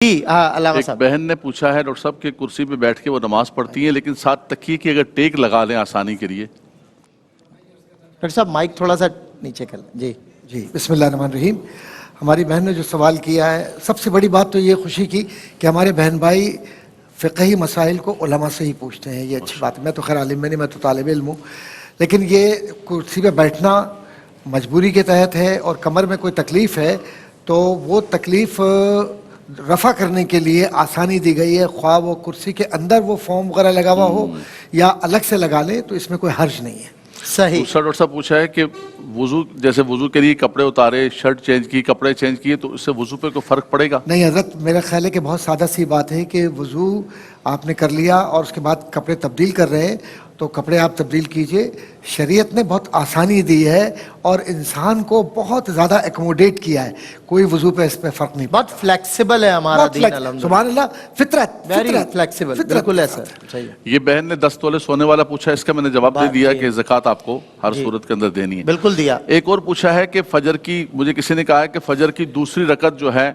علامہ ایک صاحب بہن نے پوچھا ہے ڈاکٹر صاحب کہ کرسی پہ بیٹھ کے وہ نماز پڑھتی ہیں لیکن ساتھ تکیے کی اگر ٹیک لگا لیں آسانی کے لیے. ڈاکٹر صاحب مائک تھوڑا سا نیچے کر لیں. جی بسم اللہ الرحمن الرحیم. ہماری بہن نے جو سوال کیا ہے، سب سے بڑی بات تو یہ خوشی کی کہ ہمارے بہن بھائی فقہی مسائل کو علماء سے ہی پوچھتے ہیں. یہ اچھی بات ہے. میں تو خیر عالم میں نہیں، میں تو طالب علم ہوں، لیکن یہ کرسی پہ بیٹھنا مجبوری کے تحت ہے اور کمر میں کوئی تکلیف ہے تو وہ تکلیف رفع کرنے کے لیے آسانی دی گئی ہے. خواہ وہ کرسی کے اندر وہ فوم وغیرہ لگا ہوا ہو یا الگ سے لگا لیں تو اس میں کوئی حرج نہیں ہے. صحیح. دوسرا ڈاکٹر صاحب پوچھا ہے کہ وضو، جیسے وضو کے لیے کپڑے اتارے، شرٹ چینج کی، کپڑے چینج کیے، تو اس سے وضو پہ کوئی فرق پڑے گا؟ نہیں حضرت، میرا خیال ہے کہ بہت سادہ سی بات ہے کہ وضو آپ نے کر لیا اور اس کے بعد کپڑے تبدیل کر رہے ہیں تو کپڑے آپ تبدیل کیجئے. شریعت نے بہت آسانی دی ہے اور انسان کو بہت زیادہ ایکوموڈیٹ کیا ہے. کوئی وضو پہ اس پہ فرق نہیں. بہت فلیکسیبل ہے ہمارا بہت دین. flex- الحمدللہ سبحان اللہ. فطرت ویری فطرت فلیکسیبل. فطرت بالکل کے ایسا ساتھ. صحیح ہے. یہ بہن نے 10 تولے سونے والا پوچھا، اس کا میں نے جواب دے دیا کہ زکوٰۃ آپ کو ہر جی. صورت کے اندر دینی ہے. بالکل دیا. ایک اور پوچھا ہے کہ فجر کی، مجھے کسی نے کہا ہے کہ فجر کی دوسری رکعت جو ہے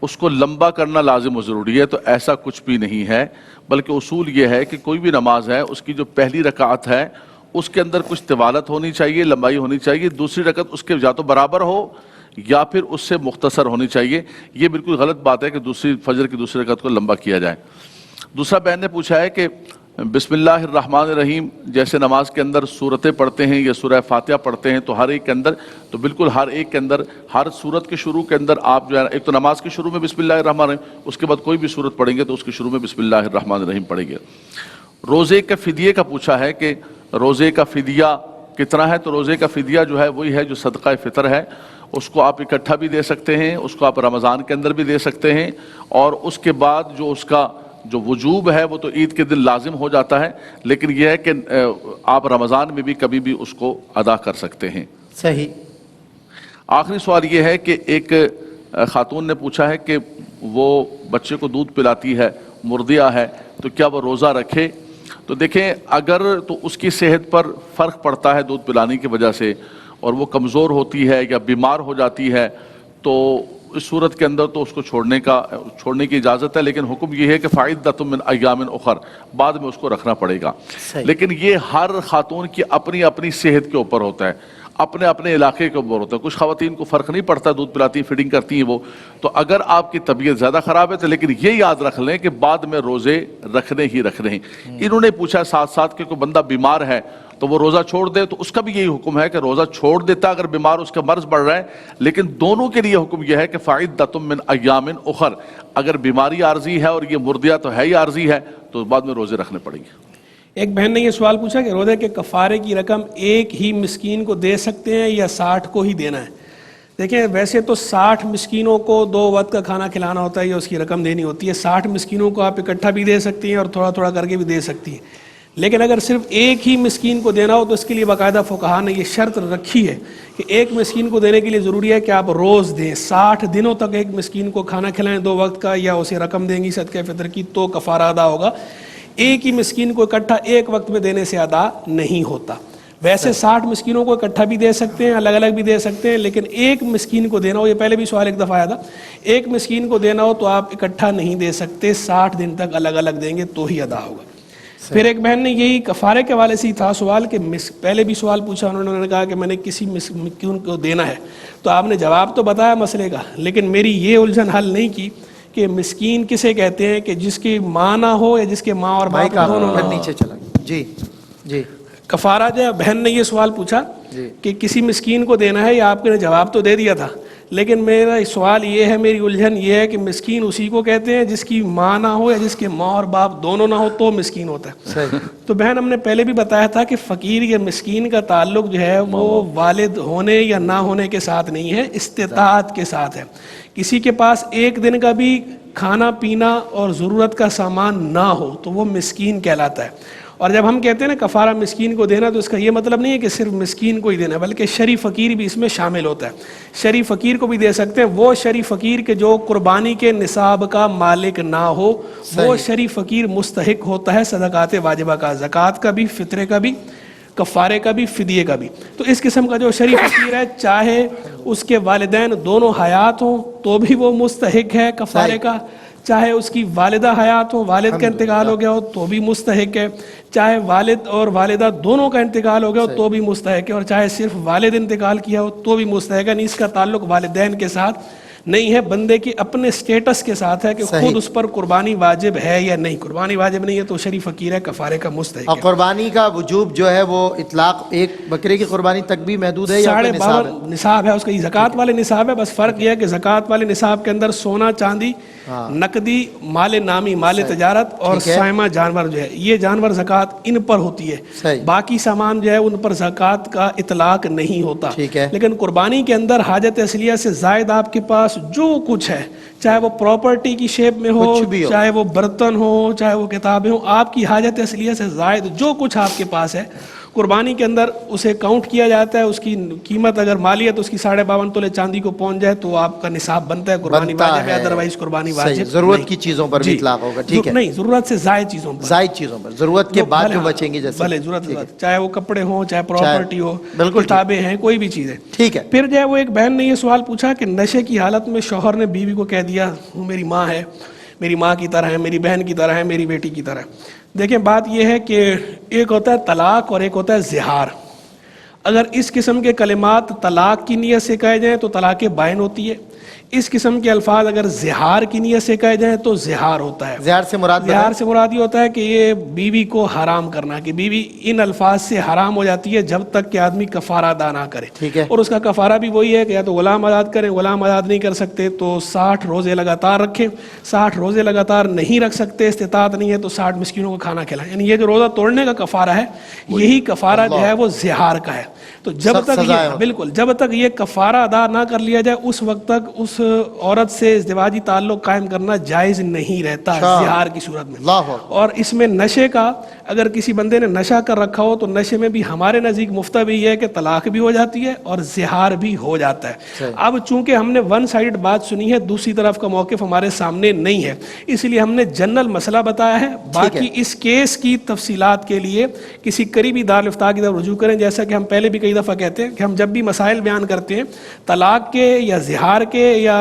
اس کو لمبا کرنا لازم و ضروری ہے، تو ایسا کچھ بھی نہیں ہے، بلکہ اصول یہ ہے کہ کوئی بھی نماز ہے اس کی جو پہلی رکعت ہے اس کے اندر کچھ طوالت ہونی چاہیے، لمبائی ہونی چاہیے. دوسری رکعت اس کے یا تو برابر ہو یا پھر اس سے مختصر ہونی چاہیے. یہ بالکل غلط بات ہے کہ فجر کی دوسری رکعت کو لمبا کیا جائے. دوسرا بہن نے پوچھا ہے کہ بسم اللہ الرحمن الرحیم جیسے نماز کے اندر سورتیں پڑھتے ہیں یا سورہ فاتحہ پڑھتے ہیں، تو ہر ایک کے اندر، تو بالکل ہر ایک کے اندر، ہر سورت کے شروع کے اندر آپ جو ہے ایک تو نماز کے شروع میں بسم اللہ الرحمن الرحیم، اس کے بعد کوئی بھی سورت پڑھیں گے تو اس کے شروع میں بسم اللہ الرحمن الرحیم پڑھیں گے. روزے کے فدیے کا پوچھا ہے کہ روزے کا فدیہ کتنا ہے. تو روزے کا فدیہ جو ہے وہی ہے جو صدقہ فطر ہے. اس کو آپ اکٹھا بھی دے سکتے ہیں، اس کو آپ رمضان کے اندر بھی دے سکتے ہیں، اور اس کے بعد جو اس کا جو وجوب ہے وہ تو عید کے دن لازم ہو جاتا ہے، لیکن یہ ہے کہ آپ رمضان میں بھی کبھی بھی اس کو ادا کر سکتے ہیں. صحیح. آخری سوال یہ ہے کہ ایک خاتون نے پوچھا ہے کہ وہ بچے کو دودھ پلاتی ہے، مرضیہ ہے، تو کیا وہ روزہ رکھے؟ تو دیکھیں، اگر تو اس کی صحت پر فرق پڑتا ہے دودھ پلانے کی وجہ سے اور وہ کمزور ہوتی ہے یا بیمار ہو جاتی ہے، تو اس صورت کے اندر تو اس کو چھوڑنے کی اجازت ہے، لیکن حکم یہ ہے کہ فَعِدَّةٌ مِّنْ أَيَّامٍ أُخَرَ، بعد میں اس کو رکھنا پڑے گا. لیکن یہ ہر خاتون کی اپنی اپنی صحت کے اوپر ہوتا ہے، اپنے اپنے علاقے کے اوپر ہوتا ہے. کچھ خواتین کو فرق نہیں پڑتا، دودھ پلاتی ہیں، فیڈنگ کرتی ہیں وہ. تو اگر آپ کی طبیعت زیادہ خراب ہے تو لیکن یہ یاد رکھ لیں کہ بعد میں روزے رکھنے ہی رکھنے ہیں. انہوں نے پوچھا ساتھ ساتھ کہ کوئی بندہ بیمار ہے تو وہ روزہ چھوڑ دے، تو اس کا بھی یہی حکم ہے کہ روزہ چھوڑ دیتا اگر بیمار اس کا مرض بڑھ رہا ہے. لیکن دونوں کے لیے حکم یہ ہے کہ فَعِدَّةٌ مِّنْ أَيَّامٍ أُخَرَ، اگر بیماری عارضی ہے اور یہ مرضیہ تو ہے ہی عارضی ہے تو بعد میں روزے رکھنے پڑیں گے. ایک بہن نے یہ سوال پوچھا کہ روزے کے کفارے کی رقم ایک ہی مسکین کو دے سکتے ہیں یا 60 کو ہی دینا ہے؟ دیکھیں، ویسے تو 60 مسکینوں کو 2 وقت کا کھانا کھلانا ہوتا ہے یا اس کی رقم دینی ہوتی ہے. 60 مسکینوں کو آپ اکٹھا بھی دے سکتی ہیں اور تھوڑا تھوڑا کر کے بھی دے سکتی ہیں. لیکن اگر صرف ایک ہی مسکین کو دینا ہو تو اس کے لیے باقاعدہ فقہا نے یہ شرط رکھی ہے کہ ایک مسکین کو دینے کے لیے ضروری ہے کہ آپ روز دیں. 60 دنوں تک ایک مسکین کو کھانا کھلائیں 2 وقت کا، یا اسے رقم دیں گی صدقہ فطر کی تو کفارہ ادا ہوگا. ایک ہی مسکین کو اکٹھا ایک وقت میں دینے سے ادا نہیں ہوتا. ویسے 60 مسکینوں کو اکٹھا بھی دے سکتے ہیں، الگ الگ بھی دے سکتے ہیں، لیکن ایک مسکین کو دینا ہو، یہ پہلے بھی سوال ایک دفعہ آیا تھا، ایک مسکین کو دینا ہو تو آپ اکٹھا نہیں دے سکتے، 60 دن تک الگ الگ دیں گے تو ہی ادا ہوگا. پھر ایک بہن نے یہی کفارے کے حوالے سے ہی تھا سوال کہ پہلے بھی سوال پوچھا، انہوں نے کہا کہ میں نے کسی مسکین کو دینا ہے، تو آپ نے جواب تو بتایا مسئلے کا، لیکن میری یہ الجھن حل نہیں کی کہ مسکین کسے کہتے ہیں کہ جس کی ماں نہ ہو یا جس کے ماں اور باپ دونوں نہ ہو. نیچے چلا. جی جی. کفارہ جو بہن نے یہ سوال پوچھا کہ کسی مسکین کو دینا ہے، یا آپ نے جواب تو دے دیا تھا، لیکن میرا سوال یہ ہے، میری الجھن یہ ہے کہ مسکین اسی کو کہتے ہیں جس کی ماں نہ ہو یا جس کے ماں اور باپ دونوں نہ ہو تو مسکین ہوتا ہے. تو بہن ہم نے پہلے بھی بتایا تھا کہ فقیر یا مسکین کا تعلق جو ہے وہ والد ہونے یا نہ ہونے کے ساتھ نہیں ہے، استطاعت کے ساتھ ہے. کسی کے پاس ایک دن کا بھی کھانا پینا اور ضرورت کا سامان نہ ہو تو وہ مسکین کہلاتا ہے. اور جب ہم کہتے ہیں نا کفارہ مسکین کو دینا، تو اس کا یہ مطلب نہیں ہے کہ صرف مسکین کو ہی دینا، بلکہ شرعی فقیر بھی اس میں شامل ہوتا ہے. شرعی فقیر کو بھی دے سکتے ہیں، وہ شرعی فقیر کے جو قربانی کے نصاب کا مالک نہ ہو، وہ شرعی فقیر مستحق ہوتا ہے صدقات واجبہ کا، زکوٰۃ کا بھی، فطرے کا بھی، کفارے کا بھی، فدیے کا بھی. تو اس قسم کا جو شرعی فقیر ہے، چاہے اس کے والدین دونوں حیات ہوں تو بھی وہ مستحق ہے کفارے کا، چاہے اس کی والدہ حیات ہو, والد کا انتقال ہو گیا ہو تو بھی مستحق ہے, چاہے والد اور والدہ دونوں کا انتقال ہو گیا ہو تو بھی مستحق ہے, اور چاہے صرف والد انتقال کیا ہو تو بھی مستحق ہے. نہیں, اس کا تعلق والدین کے ساتھ نہیں ہے, بندے کی اپنے سٹیٹس کے ساتھ ہے کہ خود اس پر قربانی واجب ہے یا نہیں. قربانی واجب نہیں ہے تو شریف فقیر ہے, کفارے کا مستحق اور ہے. قربانی کا وجوب جو ہے وہ اطلاق ایک بکرے کی قربانی تک بھی محدود ہے یا کوئی نصاب ہے؟ 52 نصاب ہے اس کا, یہ زکوٰۃ والے نصاب ہے. بس فرق یہ ہے کہ زکوٰۃ والے نصاب کے اندر سونا چاندی, نقدی, مال نامی, مال تجارت اور سائمہ جانور جو ہے, یہ جانور زکوٰۃ ان پر ہوتی ہے. باقی سامان جو ہے ان پر زکوٰۃ کا اطلاق نہیں ہوتا. لیکن قربانی کے اندر حاجت اصلیہ سے زائد آپ کے پاس جو کچھ ہے, چاہے وہ پراپرٹی کی شیپ میں ہو, چاہے وہ برتن ہو, چاہے وہ کتابیں ہوں, آپ کی حاجت اصلیہ سے زائد جو کچھ آپ کے پاس ہے قربانی کے اندر اسے کاؤنٹ کیا جاتا ہے. اس کی قیمت اگر مالی ہے تو اس کی 52.5 تولے چاندی کو پہنچ جائے تو آپ کا نصاب بنتا ہے, قربانی واجب ہے. ادروائز قربانی واجب ضرورت کی چیزوں پر بھی اطلاق ہوگا. ٹھیک ہے, نہیں, ضرورت سے زائد چیزوں پر, زائد چیزوں پر, ضرورت کے بعد جو بچیں گی, جیسے بھلے ضرورت, چاہے وہ کپڑے ہوں, چاہے پراپرٹی ہو, کتابیں ہیں, کوئی بھی چیز ہے. ٹھیک ہے. پھر جو ہے وہ ایک بہن نے یہ سوال پوچھا کہ نشے کی حالت میں شوہر نے بیوی کو کہہ دیا وہ میری ماں ہے, میری ماں کی طرح ہے, میری بہن کی طرح ہے, میری بیٹی کی طرح ہے. دیکھیں بات یہ ہے کہ ایک ہوتا ہے طلاق اور ایک ہوتا ہے زہار. اگر اس قسم کے کلمات طلاق کی نیت سے کہے جائیں تو طلاق بائن ہوتی ہے. اس قسم کے الفاظ اگر زہار کی نیت سے کہے جائیں تو زہار ہوتا ہے. زہار سے مراد یہ ہوتا ہے کہ یہ بیوی کو حرام کرنا, کہ بیوی ان الفاظ سے حرام ہو جاتی ہے جب تک کہ آدمی کفارہ ادا نہ کرے. ٹھیک ہے. اور اس کا کفارہ بھی وہی ہے کہ یا تو غلام آزاد کریں, غلام آزاد نہیں کر سکتے تو 60 روزے لگاتار رکھیں, 60 روزے لگاتار نہیں رکھ سکتے, استطاعت نہیں ہے تو 60 مسکینوں کو کھانا کھلائیں. یعنی یہ جو روزہ توڑنے کا کفارہ ہے یہی کفارہ جو ہے وہ زہار کا ہے. تو جب تک یہ بالکل جب تک یہ کفارہ ادا نہ کر لیا جائے اس وقت تک اس عورت سے ازدواجی تعلق قائم کرنا جائز نہیں رہتا زہار کی صورت میں. اور اس میں نشے کا, اگر کسی بندے نے نشہ کر رکھا ہو تو نشے میں بھی ہمارے نزدیک مفتہ بھی یہ ہے کہ طلاق بھی ہو جاتی ہے اور زہار بھی ہو جاتا ہے. اب چونکہ ہم نے ون سائیڈ بات سنی ہے, دوسری طرف کا موقف ہمارے سامنے نہیں ہے, اس لیے ہم نے جنرل مسئلہ بتایا ہے. باقی اس کیس کی تفصیلات کے لیے کسی قریبی دارالفتاء کی طرف رجوع کریں. جیسا کہ ہم پہلے بھی کئی دفعہ کہتے ہیں کہ ہم جب بھی مسائل بیان کرتے ہیں طلاق کے یا زہار کے یا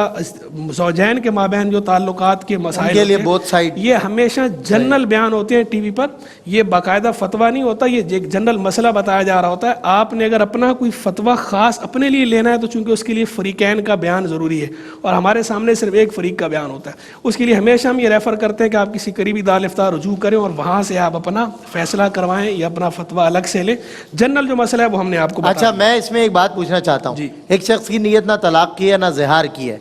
زوجین کے مابین جو تعلقات کے مسائل کے لیے بہت سائڈ یہ ہمیشہ جنرل بیان ہوتے ہیں ٹی وی پر. یہ باقاعدہ فتویٰ نہیں ہوتا, یہ ایک جنرل مسئلہ بتایا جا رہا ہوتا ہے. آپ نے اگر اپنا کوئی فتویٰ خاص اپنے لیے لینا ہے تو چونکہ اس کے لیے فریقین کا بیان ضروری ہے اور ہمارے سامنے صرف ایک فریق کا بیان ہوتا ہے. اس کے لیے ہمیشہ ہم یہ ریفر کرتے ہیں کہ آپ کسی قریبی دارالفتاء رجوع کریں اور وہاں سے آپ اپنا فیصلہ کروائیں یا اپنا فتویٰ الگ سے لیں. جنرل جو مسئلہ ہے وہ ہم نے آپ کو بتایا. اچھا, میں اس میں ایک بات پوچھنا چاہتا ہوں. ایک شخص کی نیت نہ طلاق کی ہے نہ زہار کی ہے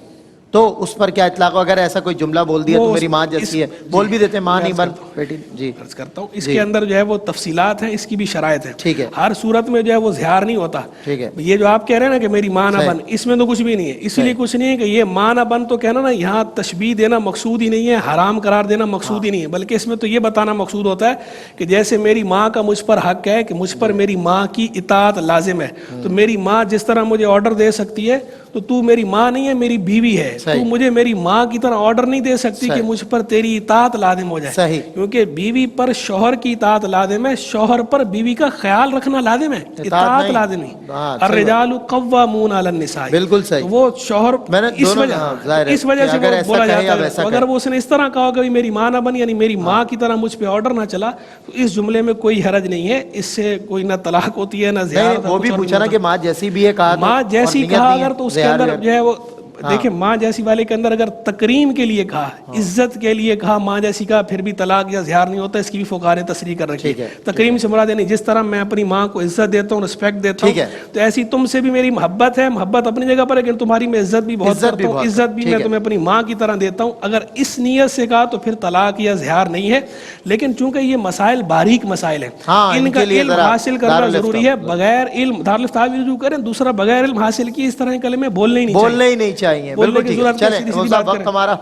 تو اس پر کیا اطلاق ہو؟ اگر ایسا کوئی جملہ بول دیا تو میری ماں جیسی ہے, بول بھی دیتے ماں نہیں بن بیٹی. جی عرض کرتا ہوں, اس کے اندر جو ہے وہ تفصیلات ہیں, اس کی بھی شرائط ہیں. ٹھیک ہے. ہر صورت میں جو ہے وہ زہار نہیں ہوتا. ٹھیک ہے. یہ جو آپ کہہ رہے ہیں نا کہ میری ماں نہ بن, اس میں تو کچھ بھی نہیں ہے. اس لیے کچھ نہیں ہے کہ یہ ماں نہ بن تو کہنا نا, یہاں تشبیہ دینا مقصود ہی نہیں ہے, حرام قرار دینا مقصود ہی نہیں ہے, بلکہ اس میں تو یہ بتانا مقصود ہوتا ہے کہ جیسے میری ماں کا مجھ پر حق ہے کہ مجھ پر میری ماں کی اطاعت لازم ہے, تو میری ماں جس طرح مجھے آرڈر دے سکتی ہے تو میری ماں نہیں ہے, میری بیوی ہے, تو مجھے میری ماں کی طرح آرڈر نہیں دے سکتی کہ مجھ پر تیری اطاعت لازم ہو جائے, کیونکہ بیوی پر شوہر کی اطاعت لازم ہے, شوہر پر بیوی کا خیال رکھنا لازم ہے, اطاعت لازم نہیں. الرجال قوامون علی النساء, بالکل صحیح. وہ شوہر اس وجہ سے بولا جاتا ہے. اگر وہ اس نے اس طرح کہا کہ میری ماں نہ بن, یعنی میری ماں کی طرح مجھ پہ آرڈر نہ چلا, تو اس جملے میں کوئی حرج نہیں ہے, اس سے کوئی نہ طلاق ہوتی ہے نہ زیادہ. وہ بھی پوچھا نا کہ ماں جیسی بھی ہے, کہا ماں جیسی کہا اگر تو اس کے اندر جو ہے وہ دیکھیں ماں جیسی والے کے اندر اگر تکریم کے لیے کہا, عزت کے لیے کہا ماں جیسی کہا, پھر بھی طلاق یا زہار نہیں ہوتا. اس کی بھی فقہاء نے تصریح کر رکھی ہے. تکریم سے مراد یعنی جس طرح میں اپنی ماں کو عزت دیتا ہوں, رسپیکٹ دیتا ہوں, تو ایسی تم سے بھی میری محبت ہے, محبت اپنی جگہ پر ہے, لیکن تمہاری میں عزت بھی بہت کرتا ہوں, عزت بھی میں تمہیں اپنی ماں کی طرح دیتا ہوں. اگر اس نیت سے کہا تو پھر طلاق یا زہار نہیں ہے. لیکن چونکہ یہ مسائل باریک مسائل ہیں, ان کا علم حاصل کرنا ضروری ہے. بغیر علم دارالفتاء بھی رجوع کریں, دوسرا بغیر علم حاصل کیے اس طرح کے کلمے بولنے ہی نہیں چاہیے. بالکل. چلیں وقت ہمارا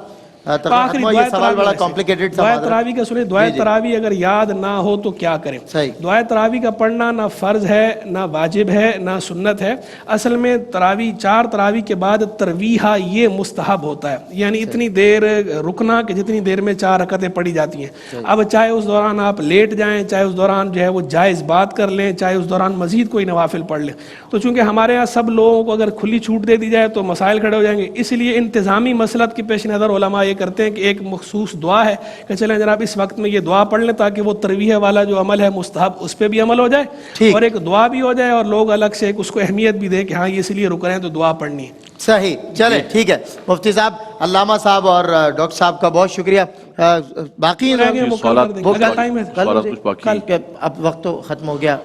سوال بڑا کمپلیکیٹڈ. دعائے تراویح کا سنیں. دعائے تراویح اگر یاد نہ ہو تو کیا کریں؟ دعائے تراویح کا پڑھنا نہ فرض ہے, نہ واجب ہے, نہ سنت ہے. اصل میں تراویح 4 تراویح کے بعد ترویحہ یہ مستحب ہوتا ہے, یعنی اتنی دیر رکنا کہ جتنی دیر میں 4 رکعتیں پڑھی جاتی ہیں. اب چاہے اس دوران آپ لیٹ جائیں, چاہے اس دوران جو ہے وہ جائز بات کر لیں, چاہے اس دوران مزید کوئی نوافل پڑھ لیں. تو چونکہ ہمارے ہاں سب لوگوں کو اگر کھلی چھوٹ دے دی جائے تو مسائل کھڑے ہو جائیں گے, اس لیے انتظامی مسلط کے پیش نظر علماء یہ کرتے ہیں کہ ایک مخصوص دعا ہے کہ چلیں جناب اس وقت میں یہ دعا پڑھ لیں تاکہ وہ ترویح والا جو عمل ہے مستحب اس پہ بھی عمل ہو جائے اور ایک دعا بھی ہو جائے اور لوگ الگ سے اس کو اہمیت بھی دیں کہ ہاں یہ اس لیے رک رہے ہیں تو دعا پڑھنی ہے. صحیح. چلے ٹھیک ہے مفتی صاحب, علامہ صاحب اور ڈاکٹر صاحب کا بہت شکریہ. باقی اب وقت تو ختم ہو گیا,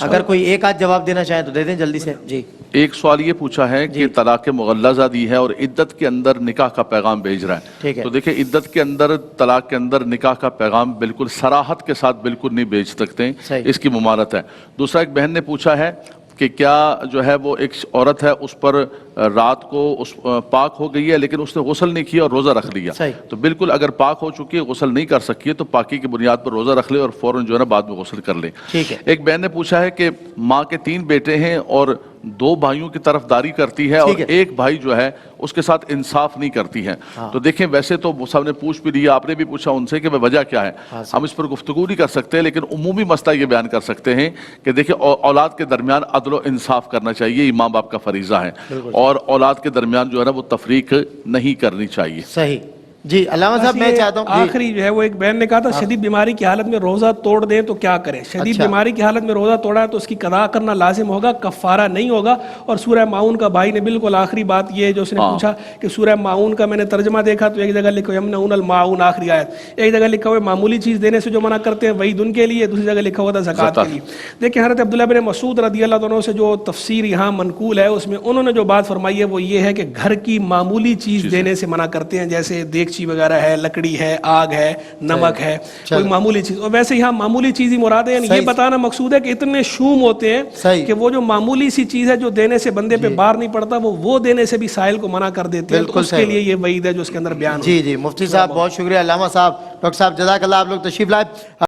اگر کوئی ایک آدھ جواب دینا چاہیں تو دے دیں جلدی سے. جی ایک سوال یہ پوچھا ہے کہ طلاق مغلظہ دی ہے اور عدت کے اندر نکاح کا پیغام بھیج رہا ہے. ٹھیک ہے. تو دیکھیں عدت کے اندر طلاق کے اندر نکاح کا پیغام بالکل صراحت کے ساتھ بالکل نہیں بھیج سکتے, اس کی ممانعت ہے. دوسرا ایک بہن نے پوچھا ہے کہ کیا جو ہے وہ ایک عورت ہے اس پر رات کو اس پاک ہو گئی ہے لیکن اس نے غسل نہیں کیا اور روزہ رکھ لیا, تو بالکل اگر پاک ہو چکی ہے غسل نہیں کر سکی ہے تو پاکی کی بنیاد پر روزہ رکھ لے اور فوراً جو ہے نا بعد میں غسل کر لے. ایک بہن نے پوچھا ہے کہ ماں کے 3 بیٹے ہیں اور 2 بھائیوں کی طرفداری کرتی ہے اور ایک بھائی جو ہے اس کے ساتھ انصاف نہیں کرتی ہے. تو دیکھیں ویسے تو سب نے پوچھ بھی لیا, آپ نے بھی پوچھا ان سے کہ وجہ کیا ہے, ہم اس پر گفتگو نہیں کر سکتے لیکن عمومی مسئلہ یہ بیان کر سکتے ہیں کہ دیکھیں اولاد کے درمیان عدل و انصاف کرنا چاہیے, یہ ماں باپ کا فریضہ ہے, اور اولاد کے درمیان جو ہے نا وہ تفریق نہیں کرنی چاہیے. صحیح. جی علامہ صاحب میں چاہتا ہوں آخری جو ہے وہ ایک بہن نے کہا تھا شدید بیماری کی حالت میں روزہ توڑ دیں تو کیا کریں. شدید بیماری کی حالت میں روزہ توڑا ہے تو اس کی قضا کرنا لازم ہوگا, کفارہ نہیں ہوگا. اور سورہ ماؤن کا بھائی نے بالکل آخری بات یہ جو اس نے پوچھا کہ سورہ ماؤن کا میں نے ترجمہ دیکھا تو ایک جگہ لکھا ہوا یمنعون الماعون آخری آیت, ایک جگہ لکھا ہوا معمولی چیز دینے سے جو منع کرتے ہیں وعید ان کے لیے, دوسری جگہ لکھا ہوا تھا زکوٰۃ کے لیے. دیکھیں حضرت عبداللہ بن مسعود رضی اللہ عنہ سے جو تفسیر یہاں منقول ہے اس میں انہوں نے جو بات فرمائی ہے وہ یہ ہے کہ گھر کی معمولی چیز دینے سے منع کرتے ہیں, جیسے دیگچی وغیرہ ہے, لکڑی ہے, آگ ہے, نمک ہے, کوئی معمولی چیز. اور ویسے یہاں معمولی چیز ہی مراد ہے, یعنی یہ بتانا مقصود ہے کہ اتنے شوم ہوتے ہیں کہ وہ جو معمولی سی چیز ہے جو دینے سے بندے پہ بار نہیں پڑتا وہ دینے سے بھی سائل کو منع کر دیتے ہیں. تو اس کے لیے یہ وعید ہے جو اس کے اندر بیان. جی مفتی صاحب بہت شکریہ, علامہ صاحب, ڈاکٹر صاحب جزاک اللہ, آپ لوگ تشریف لائے.